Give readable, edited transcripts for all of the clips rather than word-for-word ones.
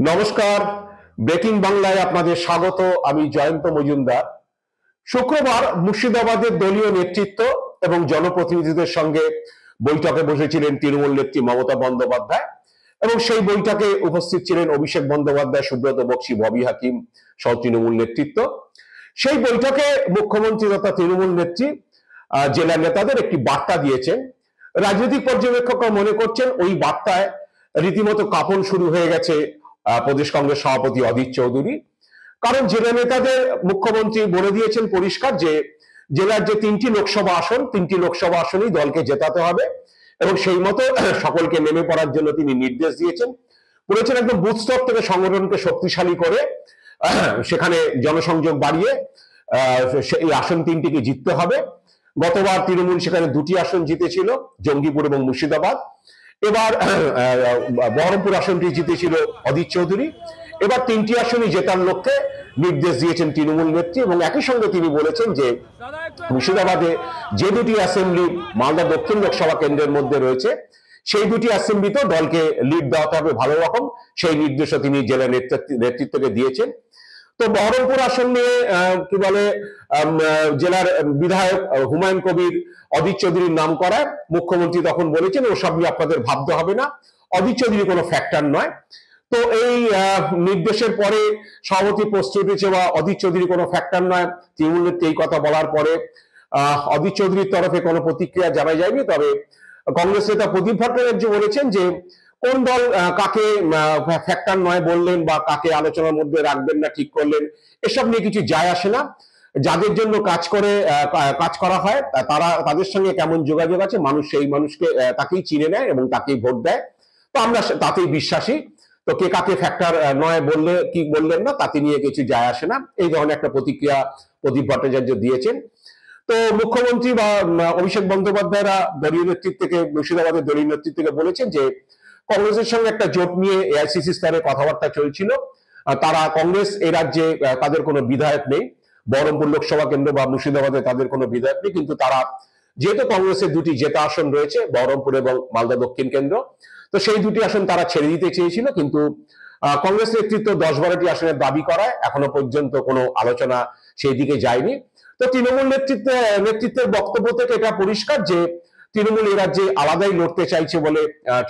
নমস্কার, ব্রেকিং বাংলায় আপনাদের স্বাগত। আমি জয়ন্ত মজুমদার। শুক্রবার মুর্শিদাবাদের দলীয় নেতৃত্ব এবং জনপ্রতিনিধিদের সঙ্গে বৈঠকে বসেছিলেন তৃণমূল নেত্রী মমতা বন্দ্যোপাধ্যায় এবং সেই বৈঠকে উপস্থিত ছিলেন অভিষেক বন্দ্যোপাধ্যায়, সুব্রত বক্সী, ববি হাকিম সহ তৃণমূল নেতৃত্ব। সেই বৈঠকে মুখ্যমন্ত্রী তথা তৃণমূল নেত্রী জেলা নেতাদের একটি বার্তা দিয়েছেন। রাজনৈতিক পর্যবেক্ষকরা মনে করছেন ওই বার্তায় রীতিমতো কাঁপন শুরু হয়ে গেছে প্রদেশ কংগ্রেস সভাপতি অধীর চৌধুরী। কারণ জেলা নেতাদের মুখ্যমন্ত্রী বলে দিয়েছেন পরিষ্কার যে জেলার যে তিনটি লোকসভা আসনেই দলকে জেতাতে হবে এবং সেই মতো সকলকে নেমে পড়ার জন্য তিনি নির্দেশ দিয়েছেন। বলেছেন একদম বুথ স্তর থেকে সংগঠনকে শক্তিশালী করে সেখানে জনসংযোগ বাড়িয়ে এই আসন তিনটিকে জিততে হবে। গতবার তৃণমূল সেখানে দুটি আসন জিতেছিল, জঙ্গিপুর এবং মুর্শিদাবাদ। এবার বহরমপুর আসনটি জিতেছিল অধীর চৌধুরী। এবার তিনটি আসনই জেতার লক্ষ্যে নির্দেশ দিয়েছেন তৃণমূল নেত্রী এবং একই সঙ্গে তিনি বলেছেন যে মুর্শিদাবাদে যে দুটি অ্যাসেম্বলি মালদা দক্ষিণ লোকসভা কেন্দ্রের মধ্যে রয়েছে সেই দুটি অ্যাসেম্বলিতেও দলকে লিড দেওয়াতে হবে ভালো রকম, সেই নির্দেশও তিনি জেলা নেতৃত্বকে দিয়েছেন। তো বহরমপুর আসন নিয়ে কি বলে জেলার বিধায়ক হুমায়ুন কবির অধীর চৌধুরীর নাম করায় মুখ্যমন্ত্রী তখন বলেছেন ওসব নিয়ে আপনাদের ভাবতে হবে না, অধীর চৌধুরী কোনো ফ্যাক্টর নয়। তো এই নির্দেশের পরে সভাপতি প্রশ্ন উঠেছে বা অধীর চৌধুরী কোনো ফ্যাক্টর নয়, তৃণমূল নেত্রী এই কথা বলার পরে অধীর চৌধুরীর তরফে কোনো প্রতিক্রিয়া জানা যায়নি। তবে কংগ্রেস নেতা প্রদীপ ভট্টাচার্য বলেছেন যে কোন দল কাকে ফ্যাক্টর নয় বললেন বা কাকে আলোচনার মধ্যে রাখবেন না ঠিক করলেন এসব নিয়ে কিছু যায় আসে না। যাদের জন্য কাজ করা হয় তাদের সঙ্গে কেমন যোগাযোগ আছে, মানুষ সেই মানুষকে তাকেই চিনে নেয় এবং তাকেই ভোট দেয়। তো আমরা তাতেই বিশ্বাসী। তো কে কাকে ফ্যাক্টর নয় বললে কি বললেন না তাতে নিয়ে কিছু যায় আসে না, এই ধরনের একটা প্রতিক্রিয়া প্রদীপ ভট্টাচার্য দিয়েছেন। তো মুখ্যমন্ত্রী বা অভিষেক বন্দ্যোপাধ্যায়রা দলীয় নেতৃত্বকে মুর্শিদাবাদের দলীয় নেতৃত্বকে বলেছেন যে কংগ্রেসের সঙ্গে একটা জোট নিয়ে এআইসিসি স্তরে কথাবার্তা চলছিল। তারা কংগ্রেস এই রাজ্যে তাদের কোনো বিধায়ক নেই, বহরমপুর লোকসভা কেন্দ্র বা মুর্শিদাবাদে তাদের কোনো বিধায়ক নেই, কিন্তু তারা যেহেতু কংগ্রেসের দুটি জেতা আসন রয়েছে বহরমপুর এবং মালদা দক্ষিণ কেন্দ্র, তো সেই দুটি আসন তারা ছেড়ে দিতে চেয়েছিল। কিন্তু কংগ্রেস নেতৃত্ব 10-12টি আসনের দাবি করায় এখনো পর্যন্ত কোনো আলোচনা সেই দিকে যায়নি। তো তৃণমূল নেতৃত্বের বক্তব্য থেকে এটা পরিষ্কার যে তৃণমূল এ রাজ্যে আলাদাই লড়তে চাইছে বলে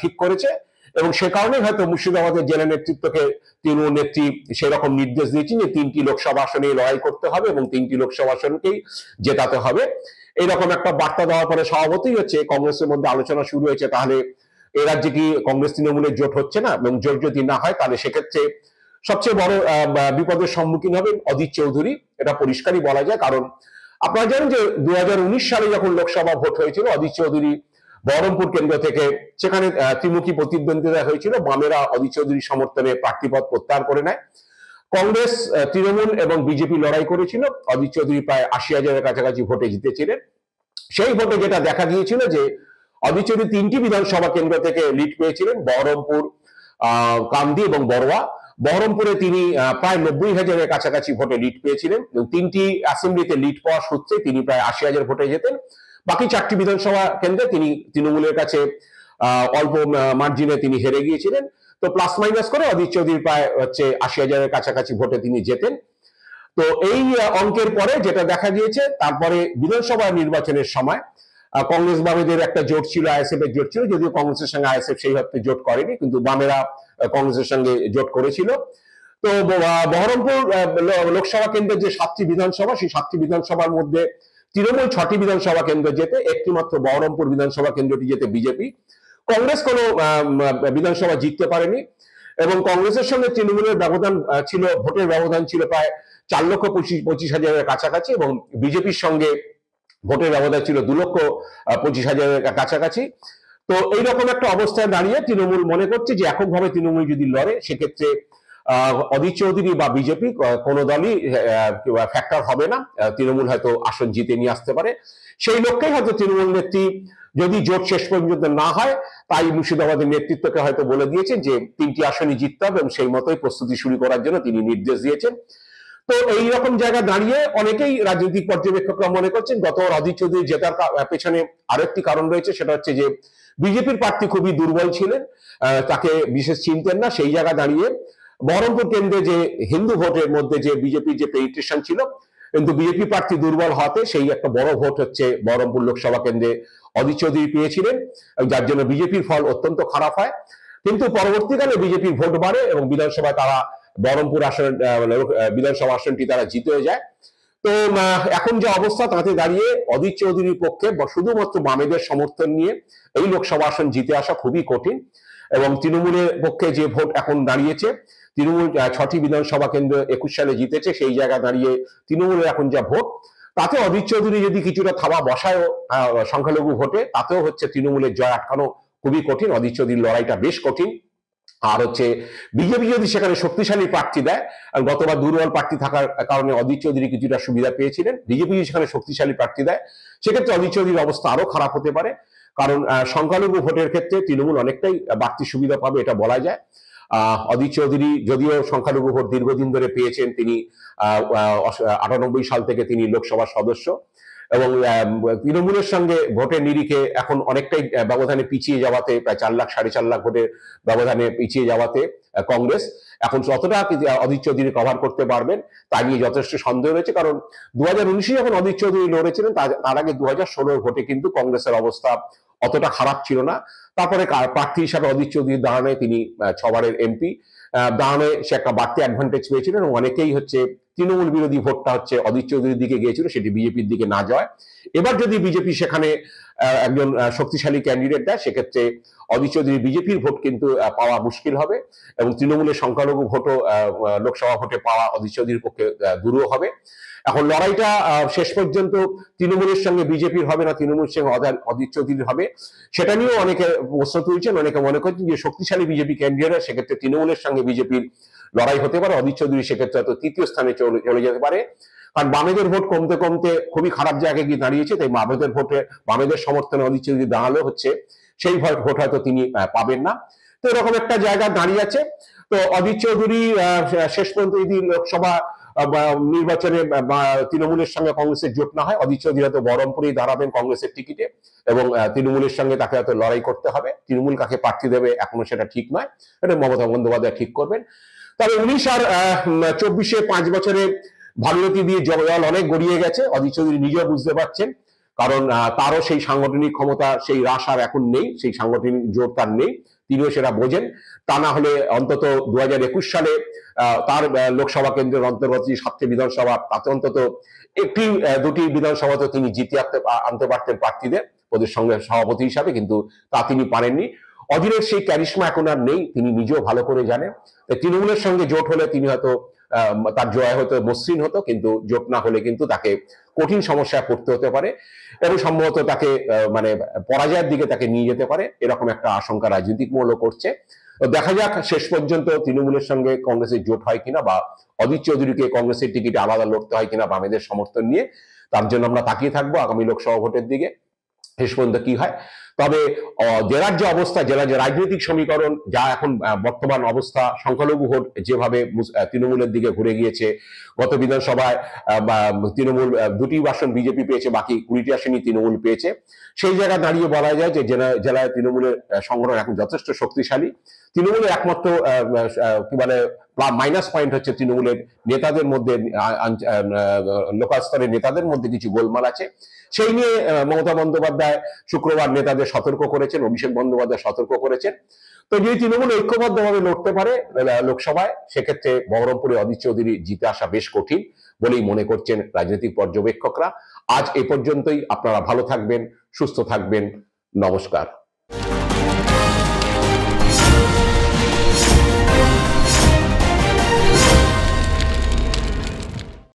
ঠিক করেছে এবং সে কারণে হয়তো মুর্শিদাবাদের জেলা নেতৃত্বকে তৃণমূল নেত্রী সেরকম নির্দেশ দিয়েছেন যে 3টি লোকসভা আসনে লড়াই করতে হবে এবং 3টি লোকসভা আসনকেই জেতাতে হবে। এইরকম একটা বার্তা দেওয়ার পরে স্বভাবতই হচ্ছে কংগ্রেসের মধ্যে আলোচনা শুরু হয়েছে তাহলে এ রাজ্যে কি কংগ্রেস তৃণমূলের জোট হচ্ছে না, এবং জোট যদি না হয় তাহলে সেক্ষেত্রে সবচেয়ে বড় বিপদের সম্মুখীন হবেন অধীর চৌধুরী, এটা পরিষ্কারই বলা যায়। কারণ আপনারা জানেন যে 2019 সালে যখন লোকসভা ভোট হয়েছিল অধীর চৌধুরী বহরমপুর কেন্দ্র থেকে সেখানে ত্রিমুখী প্রতিদ্বন্দ্বিতা হয়েছিল, বামেরা অধীর চৌধুরী সমর্থনে প্রার্থীপদ প্রত্যাহার করে নেয়। কংগ্রেস, তৃণমূল এবং বিজেপি লড়াই করেছিল, অধীর চৌধুরী প্রায় 80,000-এর কাছাকাছি ভোটে জিতেছিলেন। সেই ভোটে যেটা দেখা গিয়েছিল যে অধীর চৌধুরী 3টি বিধানসভা কেন্দ্র থেকে লিড পেয়েছিলেন, বহরমপুর, কান্দি এবং বড়োয়া। বহরমপুরে তিনি প্রায় 90,000-এর কাছাকাছি ভোটে লিড পেয়েছিলেন এবং 3টি অ্যাসেম্বলিতে লিড পাওয়ার সূত্রে তিনি প্রায় 80,000 ভোটে যেতেন। বাকি 4টি বিধানসভা কেন্দ্রে তিনি তৃণমূলের কাছে অল্প মার্জিনে তিনি হেরে গিয়েছিলেন। তো প্লাস মাইনাস করে অধীর চৌধুরী প্রায় 80,000-এর কাছাকাছি ভোটে তিনি যেতেন। তো এই অঙ্কের পরে যেটা দেখা গিয়েছে তারপরে বিধানসভা নির্বাচনের সময় কংগ্রেস বামেদের একটা জোট ছিল, আইএসএফ এর জোট ছিল, যদিও কংগ্রেসের সঙ্গে আইএসএফ সেই ভাবে জোট করেনি, কিন্তু বামেরা কংগ্রেসের সঙ্গে জোট করেছিল। তো বহরমপুর লোকসভা কেন্দ্রের যে 7টি বিধানসভা, সেই 7টি বিধানসভার মধ্যে তৃণমূল 6টি বিধানসভা কেন্দ্র যেতে, একটি মাত্র বহরমপুর বিধানসভা কেন্দ্রটি যেতে বিজেপি। কংগ্রেস কোনো বিধানসভা জিততে পারেনি এবং কংগ্রেসের সঙ্গে তৃণমূলের ব্যবধান ছিল, ভোটের ব্যবধান ছিল প্রায় 4,25,000-এর কাছাকাছি এবং বিজেপির সঙ্গে ভোটের ব্যবধান ছিল 2,25,000-এর কাছাকাছি। তো এইরকম একটা অবস্থায় দাঁড়িয়ে তৃণমূল মনে করছে যে এককভাবে তৃণমূল যদি লড়ে সেক্ষেত্রে অধীর চৌধুরী বা বিজেপি কোনো দলই ফ্যাক্টর হবে না, তৃণমূল হয়তো আসন জিতে নিয়ে আসতে পারে। সেই লক্ষ্যে হয়তো তৃণমূল নেত্রী যদি জোট শেষ পর্যন্ত না হয় তাই মুর্শিদাবাদের নেতৃত্বকে হয়তো বলে দিয়েছেন যে 3টি আসনই জিততে হবে এবং সেই মতোই প্রস্তুতি শুরু করার জন্য তিনি নির্দেশ দিয়েছেন। তো এই রকম জায়গা দাঁড়িয়ে অনেকেই রাজনৈতিক পর্যবেক্ষকরা মনে করছেন গতবার অধীর চৌধুরী জেতার পেছনে আরেকটি কারণ রয়েছে, সেটা হচ্ছে যে বিজেপির প্রার্থী খুবই দুর্বল ছিলেন, তাকে বিশেষ চিনতেন না। সেই জায়গা দাঁড়িয়ে বহরমপুর কেন্দ্রে যে হিন্দু ভোটের মধ্যে যে বিজেপির যে পেনিট্রেশন ছিল, কিন্তু বিজেপি প্রার্থী দুর্বল হওয়াতে সেই একটা বড় ভোট হচ্ছে বহরমপুর লোকসভা কেন্দ্রে অধীর চৌধুরী পেয়েছিলেন, যার জন্য বিজেপির ফল অত্যন্ত খারাপ হয়। কিন্তু পরবর্তীকালে বিজেপির ভোট বাড়ে এবং বিধানসভায় তারা বহরমপুর আসন বিধানসভা আসনটি তারা জিতে যায়। তো এখন যে অবস্থা তাতে দাঁড়িয়ে অধীর চৌধুরীর পক্ষে শুধুমাত্র বামেদের সমর্থন নিয়ে এই লোকসভা আসন জিতে আসা খুবই কঠিন। এবং তৃণমূলের পক্ষে যে ভোট এখন দাঁড়িয়েছে, তৃণমূল 6টি বিধানসভা কেন্দ্র 21 সালে জিতেছে, সেই জায়গায় দাঁড়িয়ে তৃণমূলের এখন যা ভোট, তাতে অধীর চৌধুরী যদি কিছুটা থাবা বসায় সংখ্যালঘু ভোটে, তাতেও হচ্ছে তৃণমূলের জয় আটকানো খুবই কঠিন। অধীর চৌধুরীর লড়াইটা বেশ কঠিন। আর হচ্ছে বিজেপি যদি সেখানে শক্তিশালী প্রার্থী দেয়, গতবার দুর্বল প্রার্থী থাকার কারণে অধীর চৌধুরী কিছুটা সুবিধা পেয়েছিলেন, বিজেপি যদি সেখানে শক্তিশালী প্রার্থী দেয় সেক্ষেত্রে অধীর চৌধুরীর অবস্থা আরো খারাপ হতে পারে। কারণ সংখ্যালঘু ভোটের ক্ষেত্রে তৃণমূল অনেকটাই বাড়তি সুবিধা পাবে, এটা বলা যায়। অধীর চৌধুরী যদিও সংখ্যালঘু ভোট দীর্ঘদিন ধরে পেয়েছেন, তিনি 98 সাল থেকে তিনি লোকসভার সদস্য, এবং তৃণমূলের সঙ্গে ভোটের নিরিখে এখন অনেকটাই ব্যবধানে পিছিয়ে যাওয়াতে, প্রায় 4 লাখ 4.5 লাখ ভোটের ব্যবধানে পিছিয়ে যাওয়াতে কংগ্রেস এখন যতটা অধীর চৌধুরী কভার করতে পারবেন তা নিয়ে যথেষ্ট সন্দেহ রয়েছে। কারণ 2019 যখন অধীর চৌধুরী লড়েছিলেন, তার আগে 2016 ভোটে কিন্তু কংগ্রেসের অবস্থা অতটা খারাপ ছিল না। তারপরে প্রার্থী হিসাবে অধীর চৌধুরীর দাঁড়ানে, তিনি 6 বারের এমপি দাঁড়ানে সে একটা বাড়তি অ্যাডভান্টেজ পেয়েছিলেন, এবং অনেকেই হচ্ছে তৃণমূল বিরোধী ভোটটা হচ্ছে অধীর চৌধুরীর দিকে গিয়েছিল, সেটি বিজেপির দিকে না যায়। এবার যদি বিজেপি সেখানে একজন শক্তিশালী ক্যান্ডিডেট দেয়, সেক্ষেত্রে অধীর চৌধুরী বিজেপির ভোট কিন্তু পাওয়া মুশকিল হবে, এবং তৃণমূলের সংখ্যালঘু ভোটও লোকসভা ভোটে পাওয়া অধীর চৌধুরীর পক্ষে দুরূহ হবে। এখন লড়াইটা শেষ পর্যন্ত তৃণমূলের সঙ্গে বিজেপির হবে না তৃণমূলের সঙ্গে অধীর চৌধুরীর হবে, সেটা নিয়েও অনেকে প্রশ্ন তুলছেন। অনেকে মনে করছেন যে শক্তিশালী বিজেপি ক্যান্ডিডেট, সেক্ষেত্রে তৃণমূলের সঙ্গে বিজেপির লড়াই হতে পারে, অধীর চৌধুরী সেক্ষেত্রে হয়তো 3য় স্থানে চলে যেতে পারে। কারণ বামেদের ভোট কমতে কমতে খুবই খারাপ জায়গায় গিয়ে দাঁড়িয়েছে, তাই বামেদের সমর্থনে অধীর চৌধুরী দাঁড়ালেও হচ্ছে সেই ভোট হয়তো তিনি পাবেন না। তো এরকম একটা জায়গা দাঁড়িয়ে আছে। তো অধীর চৌধুরী শেষ পর্যন্ত যদি লোকসভা নির্বাচনে তৃণমূলের সঙ্গে কংগ্রেসের জোট না হয়, অধীর চৌধুরী হয়তো বহরমপুরেই দাঁড়াবেন কংগ্রেসের টিকিটে, এবং তৃণমূলের সঙ্গে তাকে হয়তো লড়াই করতে হবে। তৃণমূল কাকে প্রার্থী দেবে এখনো সেটা ঠিক নয়, এটা মমতা বন্দ্যোপাধ্যায় ঠিক করবেন। তবে 19 আর 24-এ 5 বছরে ভাগীরথী দিয়ে জল অনেক গড়িয়ে গেছে, অধীর চৌধুরী নিজেও বুঝতে পারছেন। কারণ তারও সেই সাংগঠনিক ক্ষমতা, সেই রাশ আর এখন নেই, সেই সাংগঠনিক জোর তার নেই, তিনিও সেটা বোঝেন। তা না হলে অন্তত 2021 সালে তার লোকসভা কেন্দ্রের অন্তর্গত 7টি বিধানসভা, তাতে অন্তত 1-2টি বিধানসভা তো তিনি জিতে আনতে পারতেন প্রার্থীদের ওদের সঙ্গে সভাপতি হিসাবে, কিন্তু তা তিনি পারেননি। অধীরের সেই ক্যারিশমা এখন আর নেই, তিনি নিজেও ভালো করে জানেন। তৃণমূলের সঙ্গে জোট হলে তিনি হয়তো তার জয় হয়তো মসৃণ হতো, কিন্তু জোট না হলে কিন্তু তাকে কঠিন সমস্যায় পড়তে হতে পারে, এবং সম্ভবত তাকে মানে পরাজয়ের দিকে তাকে নিয়ে যেতে পারে, এরকম একটা আশঙ্কা রাজনৈতিক মহলও করছে। দেখা যাক শেষ পর্যন্ত তৃণমূলের সঙ্গে কংগ্রেসের জোট হয় কিনা, বা অধীর চৌধুরীকে কংগ্রেসের টিকিটে আলাদা লড়তে হয় কিনা বামেদের সমর্থন নিয়ে, তার জন্য আমরা তাকিয়ে থাকবো আগামী লোকসভা ভোটের দিকে শেষ পর্যন্ত কি হয়। তবে জেলার যে অবস্থা, জেলার যে রাজনৈতিক সমীকরণ, যা এখন বর্তমান অবস্থা, সংখ্যালঘু ভোট যেভাবে তৃণমূলের দিকে ঘুরে গিয়েছে, গত বিধানসভায় তৃণমূল 2টি আসন বিজেপি পেয়েছে, বাকি 20টি আসনই তৃণমূল পেয়েছে, সেই জায়গায় দাঁড়িয়ে বলা যায় যে জেলায় তৃণমূলের সংগঠন এখন যথেষ্ট শক্তিশালী। তৃণমূলের একমাত্র কি বলে মাইনাস পয়েন্ট হচ্ছে তৃণমূলের নেতাদের মধ্যে, লোকাল স্তরের নেতাদের মধ্যে কিছু গোলমাল আছে। সেই নিয়ে মমতা বন্দ্যোপাধ্যায় শুক্রবার নেতাদের সতর্ক করেছেন, অভিষেক বন্দ্যোপাধ্যায় সতর্ক করেছেন। তো যদি তৃণমূল ঐক্যবদ্ধভাবে লড়তে পারে লোকসভায়, সেক্ষেত্রে বহরমপুরে অধীর চৌধুরী জিতে আসা বেশ কঠিন বলেই মনে করছেন রাজনৈতিক পর্যবেক্ষকরা। আজ এ পর্যন্তই। আপনারা ভালো থাকবেন, সুস্থ থাকবেন। নমস্কার।